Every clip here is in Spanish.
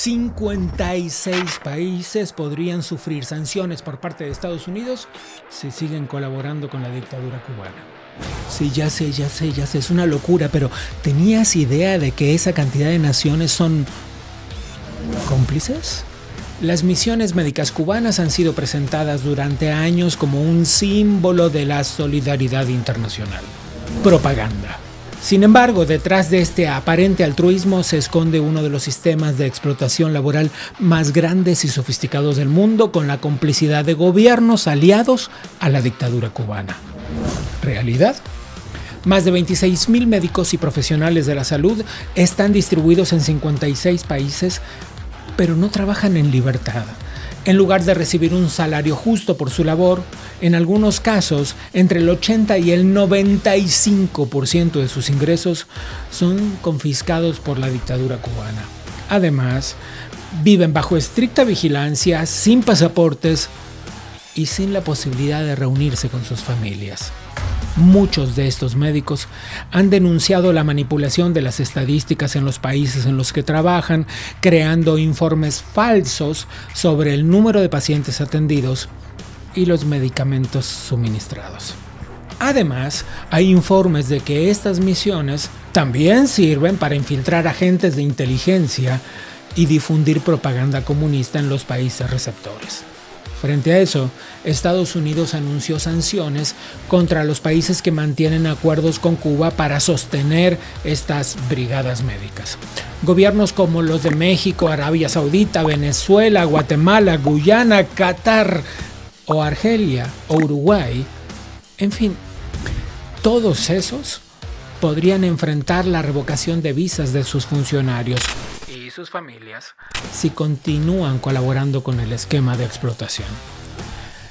56 países podrían sufrir sanciones por parte de Estados Unidos si siguen colaborando con la dictadura cubana. Sí, ya sé, es una locura, pero ¿tenías idea de que esa cantidad de naciones son cómplices? Las misiones médicas cubanas han sido presentadas durante años como un símbolo de la solidaridad internacional. Propaganda. Sin embargo, detrás de este aparente altruismo se esconde uno de los sistemas de explotación laboral más grandes y sofisticados del mundo, con la complicidad de gobiernos aliados a la dictadura cubana. ¿Realidad? Más de 26,000 médicos y profesionales de la salud están distribuidos en 56 países, pero no trabajan en libertad. En lugar de recibir un salario justo por su labor, en algunos casos, entre el 80 y el 95% de sus ingresos son confiscados por la dictadura cubana. Además, viven bajo estricta vigilancia, sin pasaportes y sin la posibilidad de reunirse con sus familias. Muchos de estos médicos han denunciado la manipulación de las estadísticas en los países en los que trabajan, creando informes falsos sobre el número de pacientes atendidos y los medicamentos suministrados. Además, hay informes de que estas misiones también sirven para infiltrar agentes de inteligencia y difundir propaganda comunista en los países receptores. Frente a eso, Estados Unidos anunció sanciones contra los países que mantienen acuerdos con Cuba para sostener estas brigadas médicas. Gobiernos como los de México, Arabia Saudita, Venezuela, Guatemala, Guyana, Qatar o Argelia o Uruguay, en fin, todos esos podrían enfrentar la revocación de visas de sus funcionarios y sus familias si continúan colaborando con el esquema de explotación.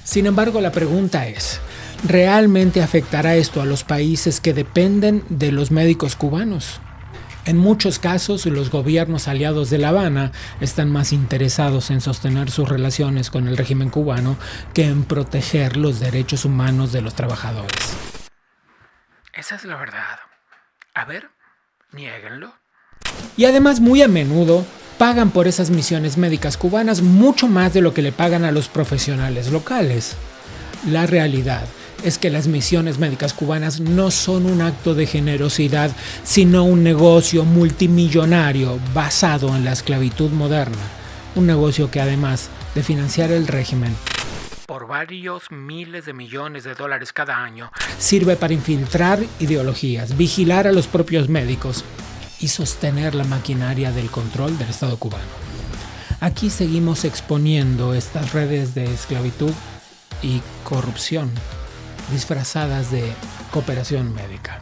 Sin embargo, la pregunta es, ¿realmente afectará esto a los países que dependen de los médicos cubanos? En muchos casos, los gobiernos aliados de La Habana están más interesados en sostener sus relaciones con el régimen cubano que en proteger los derechos humanos de los trabajadores. Esa es la verdad. A ver, niéguenlo. Y además, muy a menudo, pagan por esas misiones médicas cubanas mucho más de lo que le pagan a los profesionales locales. La realidad es que las misiones médicas cubanas no son un acto de generosidad, sino un negocio multimillonario basado en la esclavitud moderna. Un negocio que, además de financiar el régimen por varios miles de millones de dólares cada año, sirve para infiltrar ideologías, vigilar a los propios médicos y sostener la maquinaria del control del Estado cubano. Aquí seguimos exponiendo estas redes de esclavitud y corrupción disfrazadas de cooperación médica.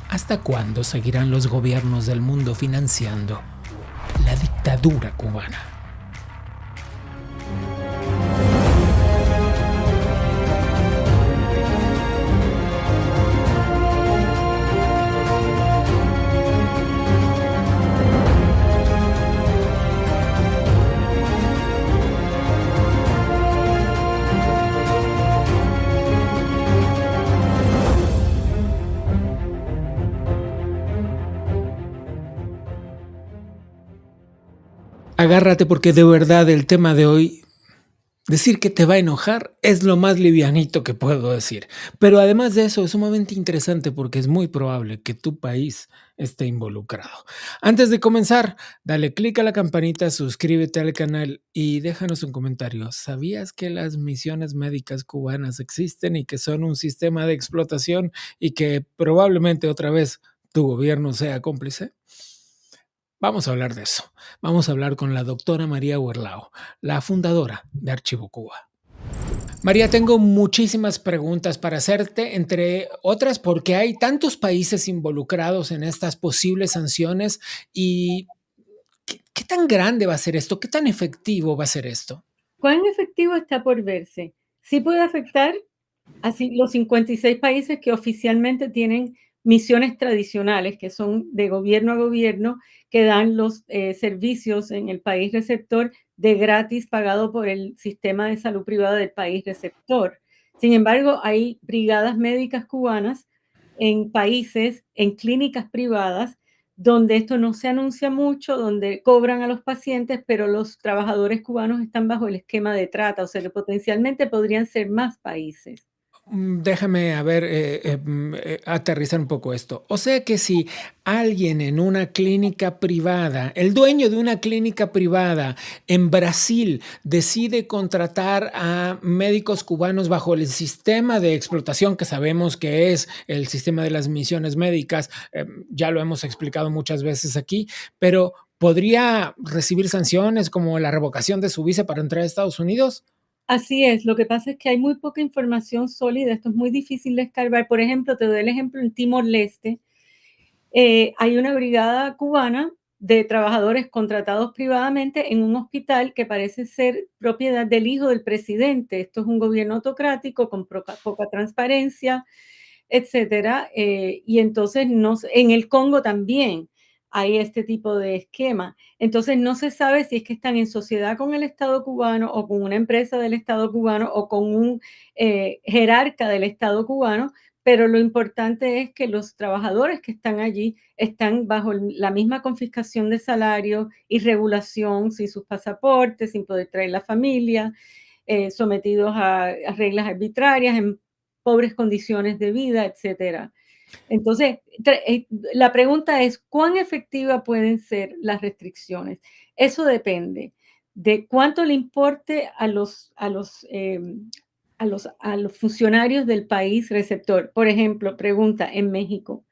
¿Hasta cuándo seguirán los gobiernos del mundo financiando la dictadura cubana? Agárrate porque de verdad el tema de hoy, decir que te va a enojar es lo más livianito que puedo decir. Pero además de eso es sumamente interesante porque es muy probable que tu país esté involucrado. Antes de comenzar, dale click a la campanita, suscríbete al canal y déjanos un comentario. ¿Sabías que las misiones médicas cubanas existen y que son un sistema de explotación y que probablemente otra vez tu gobierno sea cómplice? Vamos a hablar de eso. Vamos a hablar con la doctora María Huerlao, la fundadora de Archivo Cuba. María, tengo muchísimas preguntas para hacerte, entre otras porque hay tantos países involucrados en estas posibles sanciones y ¿qué tan grande va a ser esto? ¿Qué tan efectivo va a ser esto? ¿Cuán efectivo está por verse? Sí puede afectar a los 56 países que oficialmente tienen misiones tradicionales, que son de gobierno a gobierno, que dan los servicios en el país receptor de gratis, pagado por el sistema de salud privada del país receptor. Sin embargo, hay brigadas médicas cubanas en países, en clínicas privadas, donde esto no se anuncia mucho, donde cobran a los pacientes, pero los trabajadores cubanos están bajo el esquema de trata, o sea que potencialmente podrían ser más países. Déjame, a ver, aterrizar un poco esto. O sea que si alguien en una clínica privada, el dueño de una clínica privada en Brasil decide contratar a médicos cubanos bajo el sistema de explotación que sabemos que es el sistema de las misiones médicas, ya lo hemos explicado muchas veces aquí, pero ¿podría recibir sanciones como la revocación de su visa para entrar a Estados Unidos? Así es, lo que pasa es que hay muy poca información sólida, esto es muy difícil de escarbar. Por ejemplo, te doy el ejemplo en Timor-Leste, hay una brigada cubana de trabajadores contratados privadamente en un hospital que parece ser propiedad del hijo del presidente. Esto es un gobierno autocrático con poca transparencia, etcétera. Y entonces en el Congo también hay este tipo de esquema. Entonces no se sabe si es que están en sociedad con el Estado cubano o con una empresa del Estado cubano o con un jerarca del Estado cubano, pero lo importante es que los trabajadores que están allí están bajo la misma confiscación de salario y regulación, sin sus pasaportes, sin poder traer la familia, sometidos a reglas arbitrarias, en pobres condiciones de vida, etcétera. Entonces, la pregunta es, ¿cuán efectivas pueden ser las restricciones? Eso depende de cuánto le importe a los funcionarios del país receptor. Por ejemplo, pregunta en México,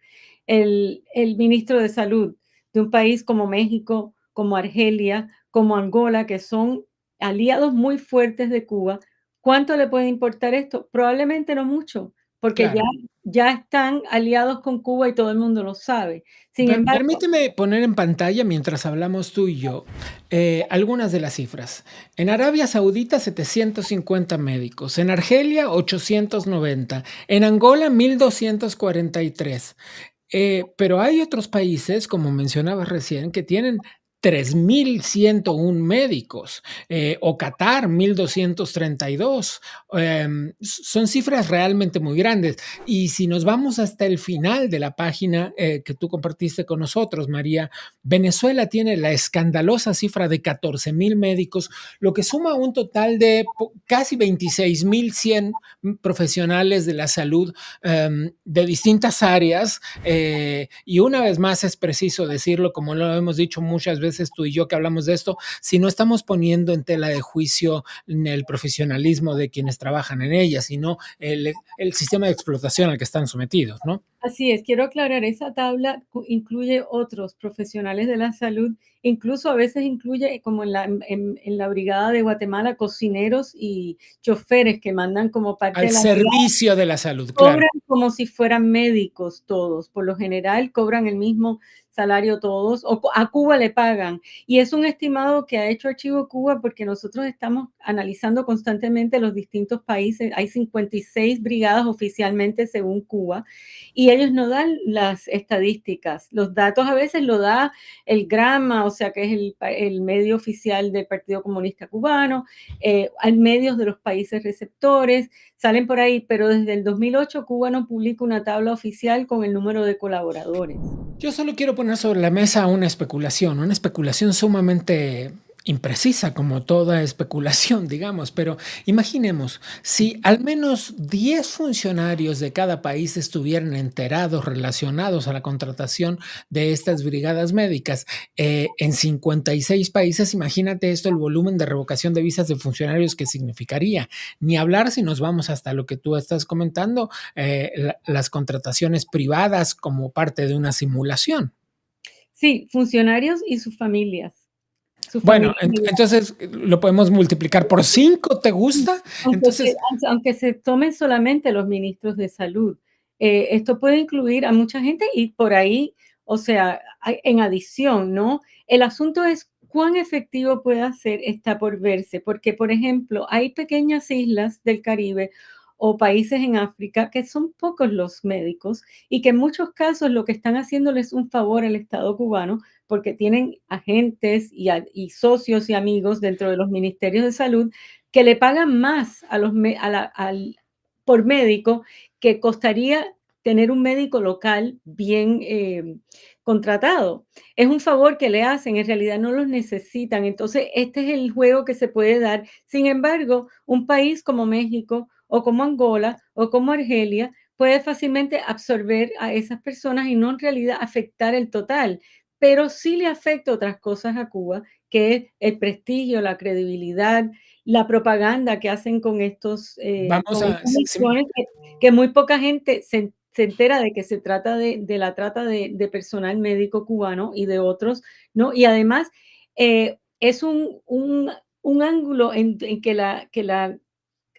el ministro de Salud de un país como México, como Argelia, como Angola, que son aliados muy fuertes de Cuba, ¿cuánto le puede importar esto? Probablemente no mucho, porque Claro. ya están aliados con Cuba y todo el mundo lo sabe. Sin embargo, Permíteme poner en pantalla mientras hablamos tú y yo algunas de las cifras. En Arabia Saudita 750 médicos, en Argelia 890, en Angola 1243. Pero hay otros países, como mencionabas recién, que tienen 3101 médicos, o Qatar 1232. Son cifras realmente muy grandes. Y si nos vamos hasta el final de la página que tú compartiste con nosotros, María, Venezuela tiene la escandalosa cifra de 14,000 médicos, lo que suma un total de casi 26,100 profesionales de la salud de distintas áreas. Y una vez más es preciso decirlo, como lo hemos dicho muchas veces tú y yo que hablamos de esto, si no estamos poniendo en tela de juicio el profesionalismo de quienes trabajan en ella, sino el sistema de explotación al que están sometidos, ¿no? así es, quiero aclarar, esa tabla incluye otros profesionales de la salud, incluso a veces incluye, como en la brigada de Guatemala, cocineros y choferes que mandan como parte Al de la servicio de la salud, claro. cobran como si fueran médicos todos, por lo general cobran el mismo salario todos, o a Cuba le pagan. Y es un estimado que ha hecho Archivo Cuba porque nosotros estamos analizando constantemente los distintos países. Hay 56 brigadas oficialmente según Cuba y ellos no dan las estadísticas. Los datos a veces lo da el Grama, o sea que es el medio oficial del Partido Comunista Cubano, hay medios de los países receptores, salen por ahí, pero desde el 2008 Cuba no publica una tabla oficial con el número de colaboradores. Yo solo quiero poner sobre la mesa una especulación sumamente imprecisa, como toda especulación, digamos, pero imaginemos, si al menos 10 funcionarios de cada país estuvieran enterados, relacionados a la contratación de estas brigadas médicas, en 56 países, imagínate esto, el volumen de revocación de visas de funcionarios que significaría. Ni hablar si nos vamos hasta lo que tú estás comentando, las contrataciones privadas como parte de una simulación. Sí, funcionarios y sus Bueno, familias inmediatas. entonces lo podemos multiplicar por 5, ¿te gusta? Entonces, Aunque se tomen solamente los ministros de salud, esto puede incluir a mucha gente y por ahí, o sea, en adición, ¿no? El asunto es cuán efectivo puede ser, está por verse, porque, por ejemplo, hay pequeñas islas del Caribe o países en África que son pocos los médicos y que en muchos casos lo que están haciéndoles un favor al Estado cubano porque tienen agentes y socios y amigos dentro de los ministerios de salud que le pagan más a los, por médico que costaría tener un médico local bien contratado. Es un favor que le hacen, en realidad no los necesitan. Entonces, este es el juego que se puede dar. Sin embargo, un país como México o como Angola o como Argelia puede fácilmente absorber a esas personas y no en realidad afectar el total, pero sí le afecta otras cosas a Cuba, que es el prestigio, la credibilidad, la propaganda que hacen Vamos con a, estas misiones, que muy poca gente se entera de que se trata de la trata de personal médico cubano y de otros, ¿no? Y además, es un ángulo en que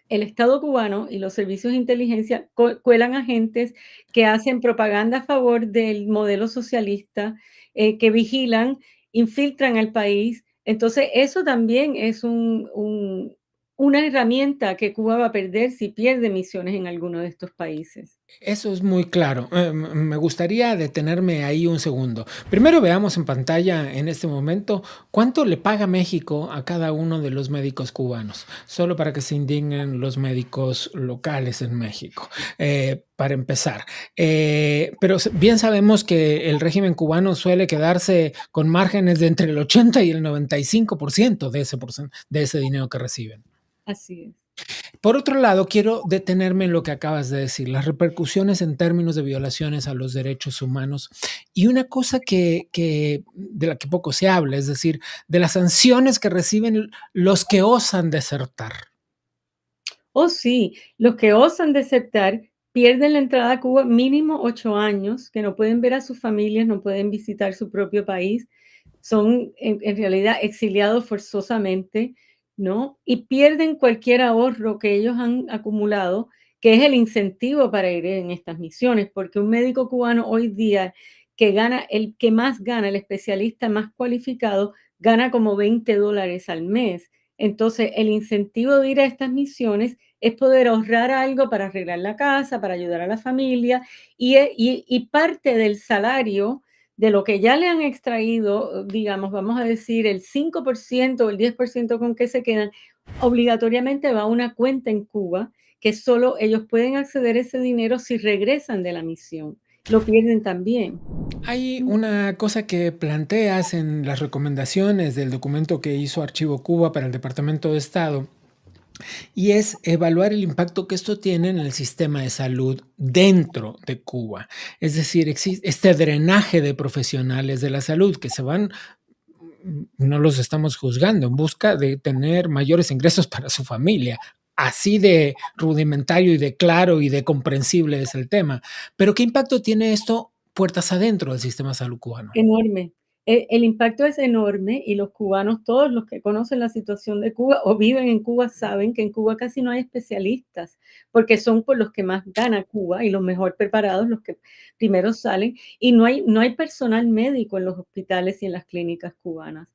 el Estado cubano y los servicios de inteligencia cuelan agentes que hacen propaganda a favor del modelo socialista, que vigilan, infiltran al país. Entonces, eso también es una herramienta que Cuba va a perder si pierde misiones en alguno de estos países. Eso es muy claro. Me gustaría detenerme ahí un segundo. Primero veamos en pantalla en este momento cuánto le paga México a cada uno de los médicos cubanos, solo para que se indignen los médicos locales en México, para empezar. Pero bien sabemos que el régimen cubano suele quedarse con márgenes de entre el 80 y el 95% de ese dinero que reciben. Así es. Por otro lado, quiero detenerme en lo que acabas de decir, las repercusiones en términos de violaciones a los derechos humanos y una cosa de la que poco se habla, es decir, de las sanciones que reciben los que osan desertar. Oh, sí, los que osan desertar pierden la entrada a Cuba mínimo 8 años, que no pueden ver a sus familias, no pueden visitar su propio país, son en realidad exiliados forzosamente, ¿no? Y pierden cualquier ahorro que ellos han acumulado, que es el incentivo para ir en estas misiones, porque un médico cubano hoy día el que más gana, el especialista más cualificado, gana como $20 al mes. Entonces, el incentivo de ir a estas misiones es poder ahorrar algo para arreglar la casa, para ayudar a la familia y parte del salario de lo que ya le han extraído, digamos, vamos a decir, el 5% o el 10% con que se quedan, obligatoriamente va a una cuenta en Cuba, que solo ellos pueden acceder a ese dinero si regresan de la misión. Lo pierden también. Hay una cosa que planteas en las recomendaciones del documento que hizo Archivo Cuba para el Departamento de Estado, y es evaluar el impacto que esto tiene en el sistema de salud dentro de Cuba. Es decir, existe este drenaje de profesionales de la salud que se van, no los estamos juzgando, en busca de tener mayores ingresos para su familia. Así de rudimentario y de claro y de comprensible es el tema. Pero ¿qué impacto tiene esto puertas adentro del sistema de salud cubano? Enorme. El impacto es enorme y los cubanos, todos los que conocen la situación de Cuba o viven en Cuba, saben que en Cuba casi no hay especialistas, porque son por los que más gana Cuba y los mejor preparados, los que primero salen, y no hay personal médico en los hospitales y en las clínicas cubanas,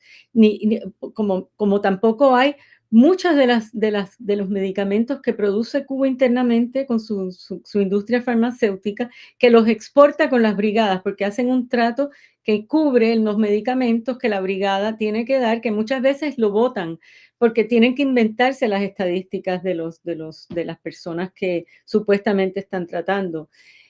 como tampoco hay muchas de los medicamentos que produce Cuba internamente con su industria farmacéutica, que los exporta con las brigadas, porque hacen un trato que cubre los medicamentos que la brigada tiene que dar, que muchas veces lo botan, porque tienen que inventarse las estadísticas de las personas que supuestamente están tratando.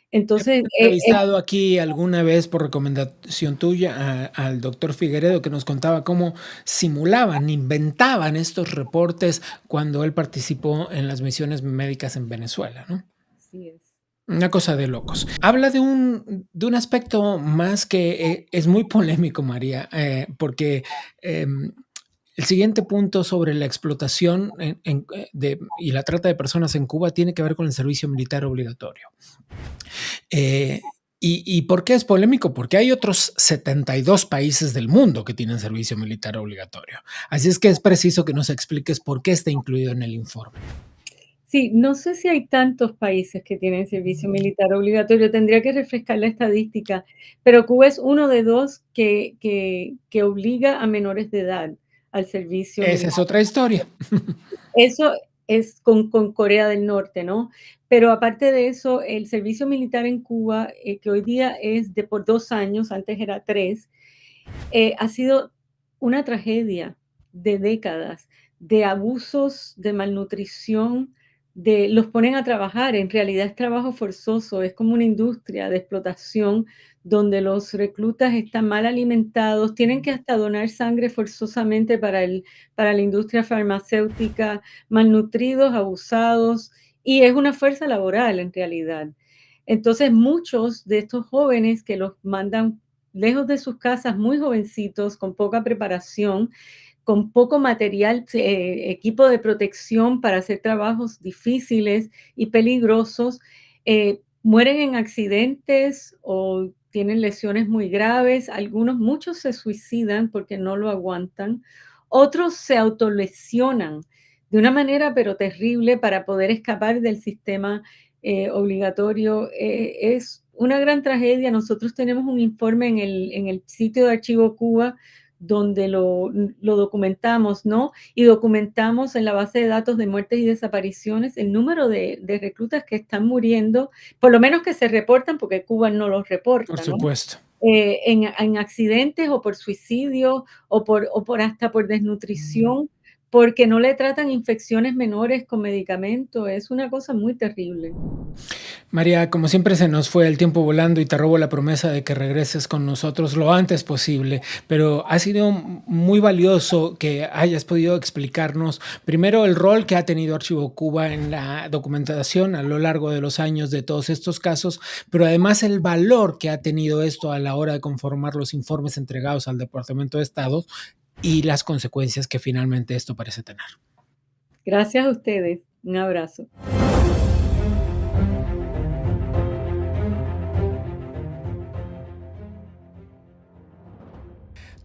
Hemos Entonces, entrevistado aquí alguna vez por recomendación tuya al doctor Figueredo, que nos contaba cómo simulaban, inventaban estos reportes cuando él participó en las misiones médicas en Venezuela, ¿no? así es. Una cosa de locos. Habla de un aspecto más que es muy polémico, María, porque el siguiente punto sobre la explotación y la trata de personas en Cuba tiene que ver con el servicio militar obligatorio. ¿Y por qué es polémico? Porque hay otros 72 países del mundo que tienen servicio militar obligatorio. Así es que es preciso que nos expliques por qué está incluido en el informe. Sí, no sé si hay tantos países que tienen servicio militar obligatorio, tendría que refrescar la estadística, pero Cuba es uno de 2 que obliga a menores de edad al servicio Esa es militar. otra historia. Eso es con Corea del Norte, ¿no? Pero aparte de eso, el servicio militar en Cuba, que hoy día es de por 2 años, antes era 3, ha sido una tragedia de décadas, de abusos, de malnutrición, los ponen a trabajar. En realidad es trabajo forzoso, es como una industria de explotación donde los reclutas están mal alimentados, tienen que hasta donar sangre forzosamente para la industria farmacéutica, malnutridos, abusados, y es una fuerza laboral en realidad. Entonces, muchos de estos jóvenes que los mandan lejos de sus casas, muy jovencitos, con poca preparación, con poco material, equipo de protección para hacer trabajos difíciles y peligrosos, mueren en accidentes o tienen lesiones muy graves. Muchos se suicidan porque no lo aguantan. Otros se autolesionan de una manera pero terrible para poder escapar del sistema obligatorio. Es una gran tragedia. Nosotros tenemos un informe en el sitio de Archivo Cuba donde lo documentamos, ¿no? Y documentamos en la base de datos de muertes y desapariciones el número de reclutas que están muriendo, por lo menos que se reportan, porque Cuba no los Por reporta, ¿no? supuesto. En accidentes o por suicidio o por hasta por desnutrición, porque no le tratan infecciones menores con medicamentos. Es una cosa muy terrible. María, como siempre se nos fue el tiempo volando y te robo la promesa de que regreses con nosotros lo antes posible, pero ha sido muy valioso que hayas podido explicarnos primero el rol que ha tenido Archivo Cuba en la documentación a lo largo de los años de todos estos casos, pero además el valor que ha tenido esto a la hora de conformar los informes entregados al Departamento de Estado y las consecuencias que finalmente esto parece tener. Gracias a ustedes. Un abrazo.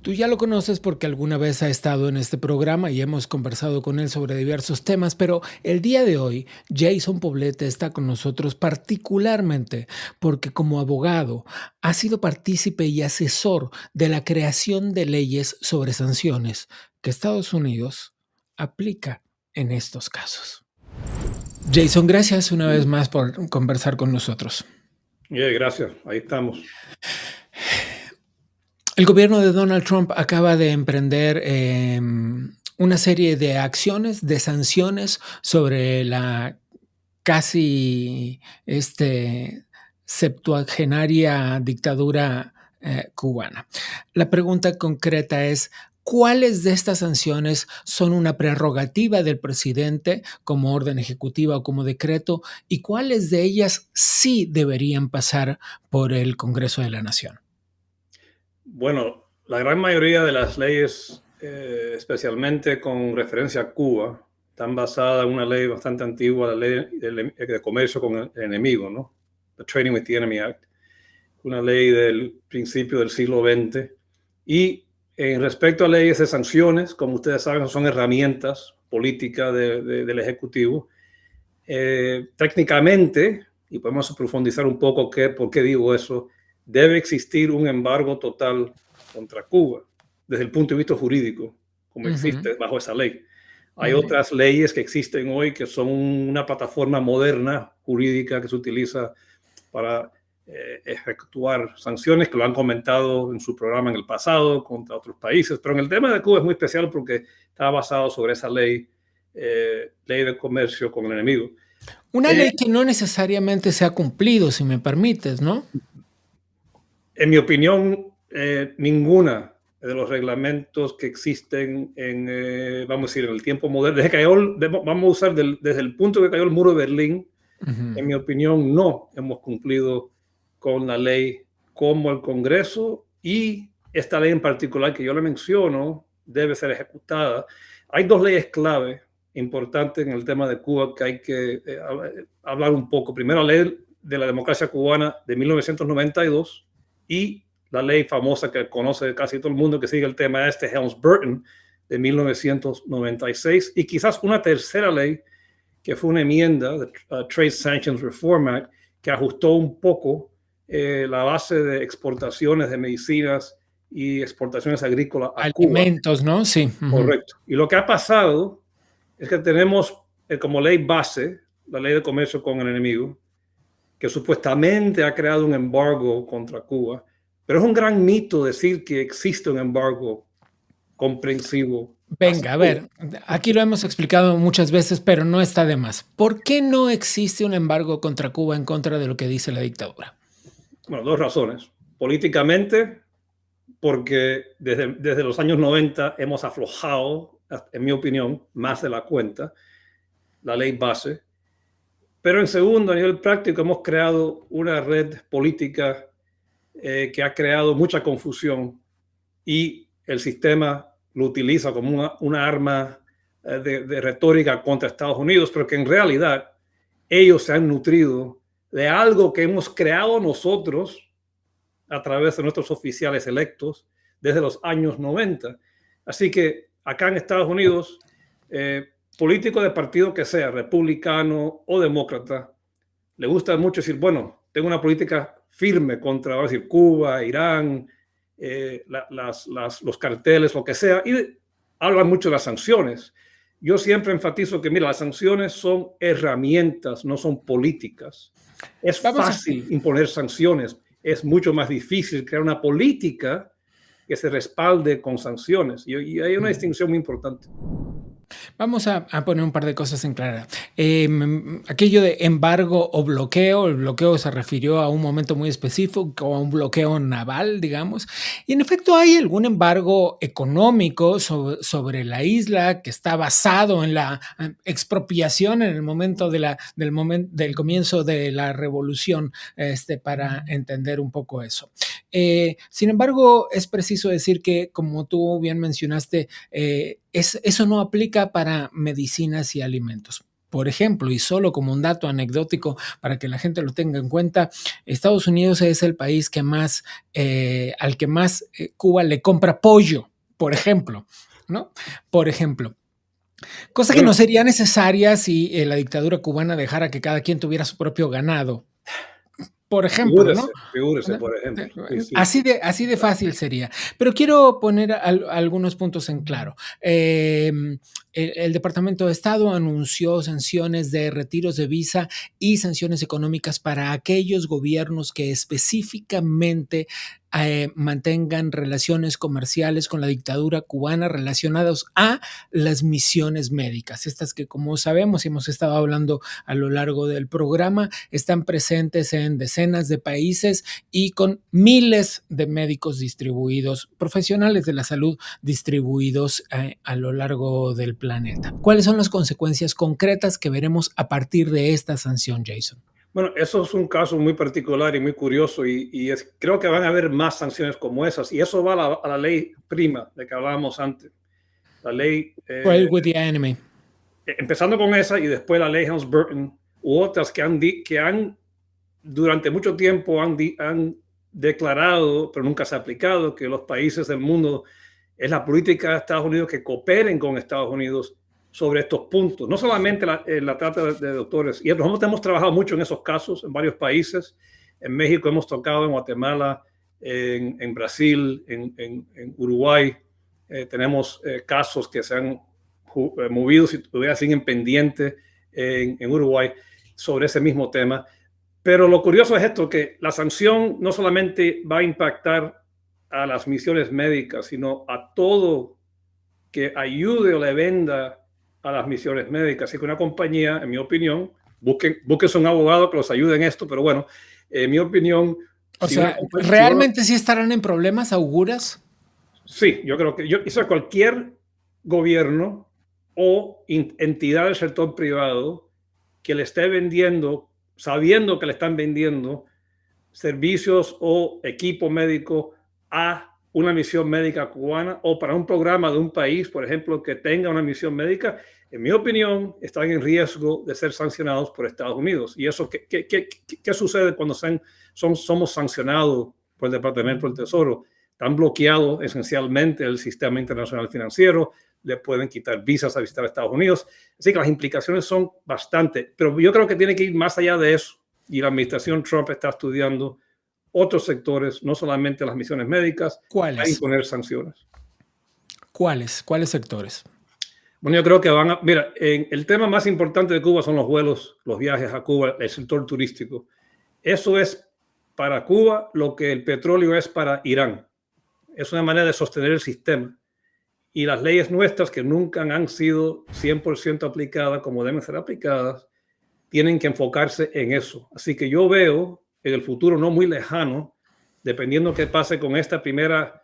Tú ya lo conoces porque alguna vez ha estado en este programa y hemos conversado con él sobre diversos temas, pero el día de hoy Jason Poblete está con nosotros particularmente porque como abogado ha sido partícipe y asesor de la creación de leyes sobre sanciones que Estados Unidos aplica en estos casos. Jason, gracias una vez más por conversar con nosotros. Gracias, ahí estamos. El gobierno de Donald Trump acaba de emprender una serie de acciones, de sanciones sobre la casi septuagenaria dictadura cubana. La pregunta concreta es, ¿cuáles de estas sanciones son una prerrogativa del presidente como orden ejecutiva o como decreto? ¿Y cuáles de ellas sí deberían pasar por el Congreso de la Nación? Bueno, la gran mayoría de las leyes, especialmente con referencia a Cuba, están basadas en una ley bastante antigua, la ley de comercio con el enemigo, ¿no? The Trading with the Enemy Act, una ley del principio del siglo XX. Y en respecto a leyes de sanciones, como ustedes saben, son herramientas políticas del Ejecutivo. Técnicamente, y podemos profundizar un poco por qué digo eso, debe existir un embargo total contra Cuba, desde el punto de vista jurídico, como existe bajo esa ley. Hay otras leyes que existen hoy que son una plataforma moderna jurídica que se utiliza para efectuar sanciones, que lo han comentado en su programa en el pasado contra otros países, pero en el tema de Cuba es muy especial porque está basado sobre esa ley, ley de comercio con el enemigo. Una ley que no necesariamente se ha cumplido, si me permites, ¿no? En mi opinión, ninguna de los reglamentos que existen vamos a decir, en el tiempo moderno, vamos a usar desde el punto que cayó el muro de Berlín, en mi opinión, no hemos cumplido con la ley como el Congreso, y esta ley en particular que yo le menciono debe ser ejecutada. Hay dos leyes clave importantes en el tema de Cuba que hay que hablar un poco. Primero, la ley de la democracia cubana de 1992 y la ley famosa que conoce casi todo el mundo que sigue el tema Helms-Burton de 1996, y quizás una tercera ley que fue una enmienda, Trade Sanctions Reform Act, que ajustó un poco la base de exportaciones de medicinas y exportaciones agrícolas a alimentos, Cuba. ¿no? Sí. Correcto. Y lo que ha pasado es que tenemos como ley base la ley de comercio con el enemigo, que supuestamente ha creado un embargo contra Cuba, pero es un gran mito decir que existe un embargo comprensivo Venga, a ver, aquí lo hemos explicado muchas veces, pero no está de más. ¿Por qué no existe un embargo contra Cuba en contra de lo que dice la dictadura? Bueno, dos razones. Políticamente, porque desde los años 90 hemos aflojado, en mi opinión, más de la cuenta, la ley base. Pero en segundo, a nivel práctico, hemos creado una red política que ha creado mucha confusión y el sistema lo utiliza como una arma de retórica contra Estados Unidos, pero que en realidad ellos se han nutrido de algo que hemos creado nosotros a través de nuestros oficiales electos desde los años 90. Así que acá en Estados Unidos, político de partido que sea, republicano o demócrata, le gusta mucho decir, bueno, tengo una política firme contra, vamos a decir, Cuba, Irán, los carteles, lo que sea, y hablan mucho de las sanciones. Yo siempre enfatizo que, mira, las sanciones son herramientas, no son políticas. Es fácil imponer sanciones, es mucho más difícil crear una política que se respalde con sanciones. Y hay una distinción muy importante. Vamos a poner un par de cosas en clara. Aquello de embargo o bloqueo, el bloqueo se refirió a un momento muy específico, a un bloqueo naval, digamos. Y en efecto hay algún embargo económico sobre la isla que está basado en la expropiación en el momento del comienzo de la revolución, para entender un poco eso. Sin embargo, es preciso decir que, como tú bien mencionaste, eso no aplica para medicinas y alimentos. Por ejemplo, y solo como un dato anecdótico para que la gente lo tenga en cuenta, Estados Unidos es el país que más, al que más Cuba le compra pollo, por ejemplo, ¿no? Por ejemplo. Cosa que no sería necesaria si la dictadura cubana dejara que cada quien tuviera su propio ganado. Por ejemplo, ¿no? Figúrese, por ejemplo. Sí. Así de fácil sería. Pero quiero poner algunos puntos en claro. El Departamento de Estado anunció sanciones de retiros de visa y sanciones económicas para aquellos gobiernos que específicamente mantengan relaciones comerciales con la dictadura cubana relacionados a las misiones médicas. Estas que, como sabemos y hemos estado hablando a lo largo del programa, están presentes en decenas de países y con miles de médicos distribuidos, profesionales de la salud distribuidos a lo largo del planeta. ¿Cuáles son las consecuencias concretas que veremos a partir de esta sanción, Jason? Bueno, eso es un caso muy particular y muy curioso y creo que van a haber más sanciones como esas y eso va a la ley prima de que hablábamos antes. La ley... Trade with the enemy. Empezando con esa y después la ley Helms-Burton u otras que han durante mucho tiempo han declarado, pero nunca se ha aplicado, que los países del mundo es la política de Estados Unidos que cooperen con Estados Unidos sobre estos puntos, no solamente la trata de doctores. Y nosotros hemos trabajado mucho en esos casos en varios países. En México hemos tocado, en Guatemala, en Brasil, en Uruguay. Tenemos casos que se han movido, si todavía siguen pendientes en Uruguay sobre ese mismo tema. Pero lo curioso es esto, que la sanción no solamente va a impactar a las misiones médicas, sino a todo que ayude o le venda a las misiones médicas. Así que una compañía, en mi opinión, busquen un abogado que los ayude en esto, pero bueno, en mi opinión... O sea, ¿realmente sí estarán en problemas, auguras? Sí, yo creo que cualquier gobierno o entidad del sector privado que le esté vendiendo, sabiendo que le están vendiendo servicios o equipo médico a una misión médica cubana o para un programa de un país, por ejemplo, que tenga una misión médica, en mi opinión, están en riesgo de ser sancionados por Estados Unidos. ¿Y eso qué sucede cuando somos sancionados por el Departamento del Tesoro? Están bloqueados esencialmente el sistema internacional financiero, le pueden quitar visas a visitar a Estados Unidos. Así que las implicaciones son bastantes, pero yo creo que tiene que ir más allá de eso. Y la administración Trump está estudiando otros sectores, no solamente las misiones médicas, para imponer sanciones. ¿Cuáles sectores? Bueno, yo creo que mira, el tema más importante de Cuba son los vuelos, los viajes a Cuba, el sector turístico. Eso es para Cuba lo que el petróleo es para Irán. Es una manera de sostener el sistema. y las leyes nuestras que nunca han sido 100% aplicadas como deben ser aplicadas, tienen que enfocarse en eso. Así que yo veo en el futuro no muy lejano, dependiendo qué pase con esta primera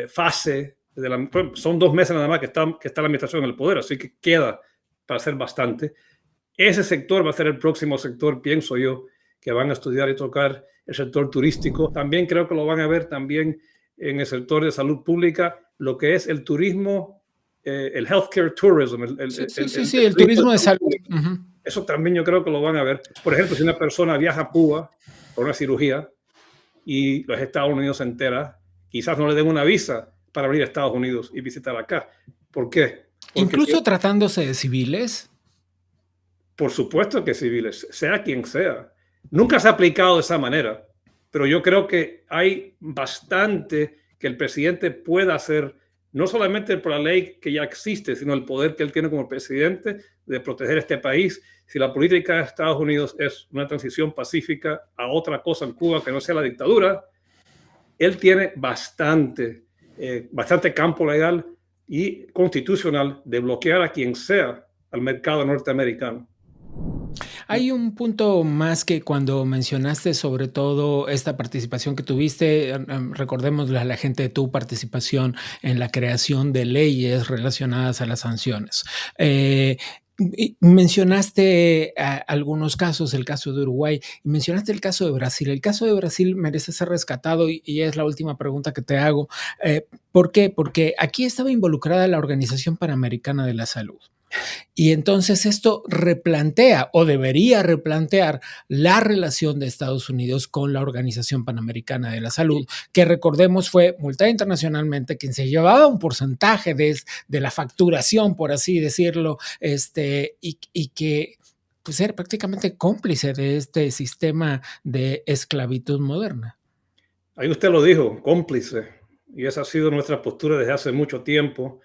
fase, son 2 meses nada más que está la administración en el poder, así que queda para hacer bastante. Ese sector va a ser el próximo sector, pienso yo, que van a estudiar y tocar el sector turístico. También creo que lo van a ver también en el sector de salud pública, lo que es el turismo, el healthcare tourism. El turismo de salud. Eso también yo creo que lo van a ver. Por ejemplo, si una persona viaja a Cuba por una cirugía y los Estados Unidos se entera, quizás no le den una visa para venir a Estados Unidos y visitar acá. ¿Por qué? Porque incluso tratándose de civiles. Por supuesto que civiles, sea quien sea. Nunca se ha aplicado de esa manera, pero yo creo que hay bastante que el presidente pueda hacer, no solamente por la ley que ya existe, sino el poder que él tiene como presidente de proteger este país. Si la política de Estados Unidos es una transición pacífica a otra cosa en Cuba que no sea la dictadura, él tiene bastante campo legal y constitucional de bloquear a quien sea al mercado norteamericano. Hay un punto más que cuando mencionaste sobre todo esta participación que tuviste, recordémosle a la gente de tu participación en la creación de leyes relacionadas a las sanciones. Mencionaste algunos casos, el caso de Uruguay, y mencionaste el caso de Brasil. El caso de Brasil merece ser rescatado y es la última pregunta que te hago. ¿Por qué? Porque aquí estaba involucrada la Organización Panamericana de la Salud. Y entonces esto replantea o debería replantear la relación de Estados Unidos con la Organización Panamericana de la Salud, que recordemos fue multada internacionalmente, quien se llevaba un porcentaje de la facturación, por así decirlo, y que pues era prácticamente cómplice de este sistema de esclavitud moderna. Ahí usted lo dijo, cómplice, y esa ha sido nuestra postura desde hace mucho tiempo.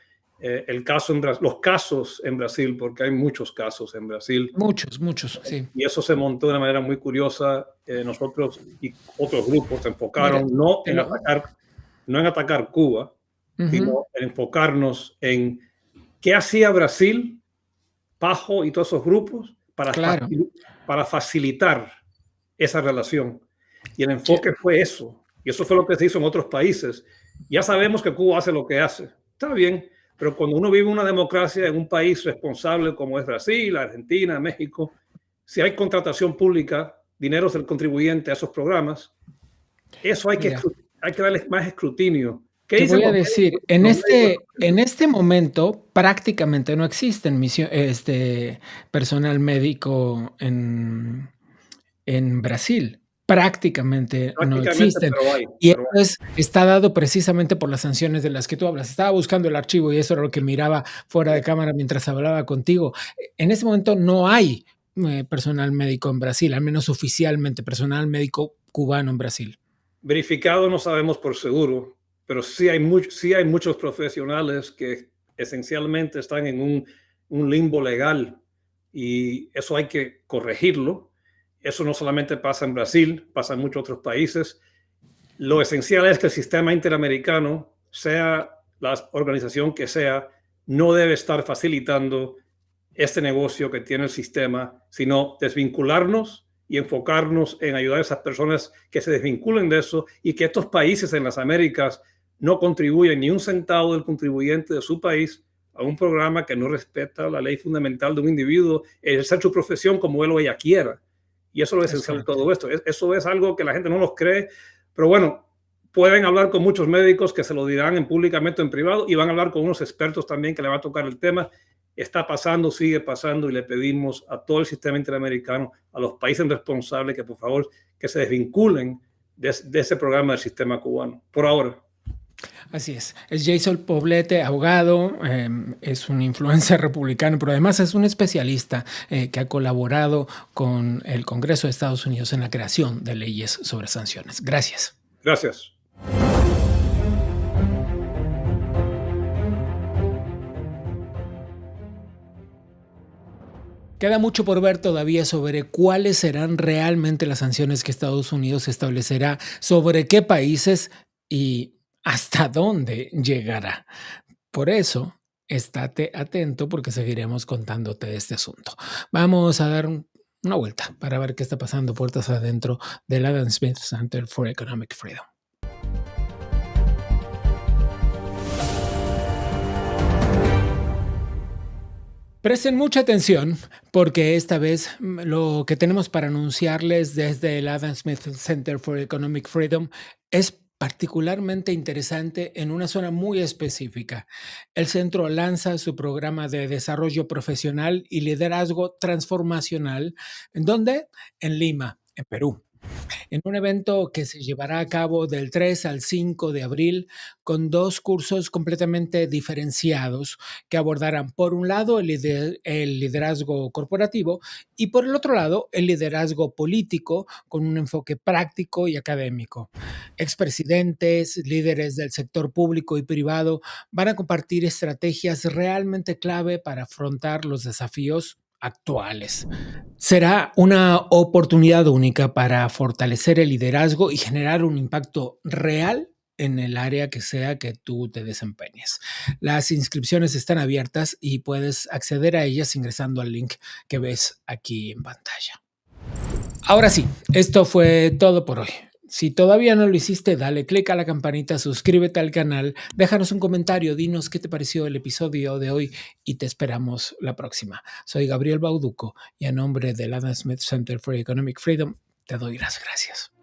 Los casos en Brasil, porque hay muchos casos en Brasil. Muchos, sí. Y eso se montó de una manera muy curiosa. Nosotros y otros grupos se enfocaron no en atacar Cuba, sino en enfocarnos en qué hacía Brasil, Pajo y todos esos grupos para facilitar esa relación. Y el enfoque fue eso. Y eso fue lo que se hizo en otros países. Ya sabemos que Cuba hace lo que hace. Está bien. Pero cuando uno vive una democracia en un país responsable como es Brasil, Argentina, México, si hay contratación pública, dineros del contribuyente a esos programas, eso hay que darle más escrutinio. Te voy a decir, en este momento prácticamente no existen personal médico en Brasil. Prácticamente no existen. Y eso está dado precisamente por las sanciones de las que tú hablas. Estaba buscando el archivo y eso era lo que miraba fuera de cámara mientras hablaba contigo. En este momento no hay personal médico en Brasil, al menos oficialmente, personal médico cubano en Brasil. Verificado no sabemos por seguro, pero sí hay muchos profesionales que esencialmente están en un limbo legal y eso hay que corregirlo. Eso no solamente pasa en Brasil, pasa en muchos otros países. Lo esencial es que el sistema interamericano, sea la organización que sea, no debe estar facilitando este negocio que tiene el sistema, sino desvincularnos y enfocarnos en ayudar a esas personas que se desvinculen de eso y que estos países en las Américas no contribuyen ni un centavo del contribuyente de su país a un programa que no respeta la ley fundamental de un individuo, ejercer su profesión como él o ella quiera. Y eso es lo esencial de todo esto. Eso es algo que la gente no nos cree, pero bueno, pueden hablar con muchos médicos que se lo dirán en públicamente o en privado y van a hablar con unos expertos también que le va a tocar el tema. Está pasando, sigue pasando y le pedimos a todo el sistema interamericano, a los países responsables que por favor que se desvinculen de ese programa del sistema cubano, por ahora. Así es Jason Poblete, abogado, es un influencer republicano, pero además es un especialista que ha colaborado con el Congreso de Estados Unidos en la creación de leyes sobre sanciones. Gracias. Gracias. Queda mucho por ver todavía sobre cuáles serán realmente las sanciones que Estados Unidos establecerá sobre qué países y hasta dónde llegará. Por eso, estate atento porque seguiremos contándote de este asunto. Vamos a dar una vuelta para ver qué está pasando puertas adentro del Adam Smith Center for Economic Freedom. Presten mucha atención porque esta vez lo que tenemos para anunciarles desde el Adam Smith Center for Economic Freedom es particularmente interesante en una zona muy específica. El centro lanza su programa de desarrollo profesional y liderazgo transformacional. ¿En dónde? En Lima, en Perú, en un evento que se llevará a cabo del 3 al 5 de abril con 2 cursos completamente diferenciados que abordarán, por un lado, el liderazgo corporativo y por el otro lado, el liderazgo político con un enfoque práctico y académico. Expresidentes, líderes del sector público y privado van a compartir estrategias realmente clave para afrontar los desafíos actuales. Será una oportunidad única para fortalecer el liderazgo y generar un impacto real en el área que sea que tú te desempeñes. Las inscripciones están abiertas y puedes acceder a ellas ingresando al link que ves aquí en pantalla. Ahora sí, esto fue todo por hoy. Si todavía no lo hiciste, dale click a la campanita, suscríbete al canal, déjanos un comentario, dinos qué te pareció el episodio de hoy y te esperamos la próxima. Soy Gabriel Bauduco y a nombre del Adam Smith Center for Economic Freedom te doy las gracias.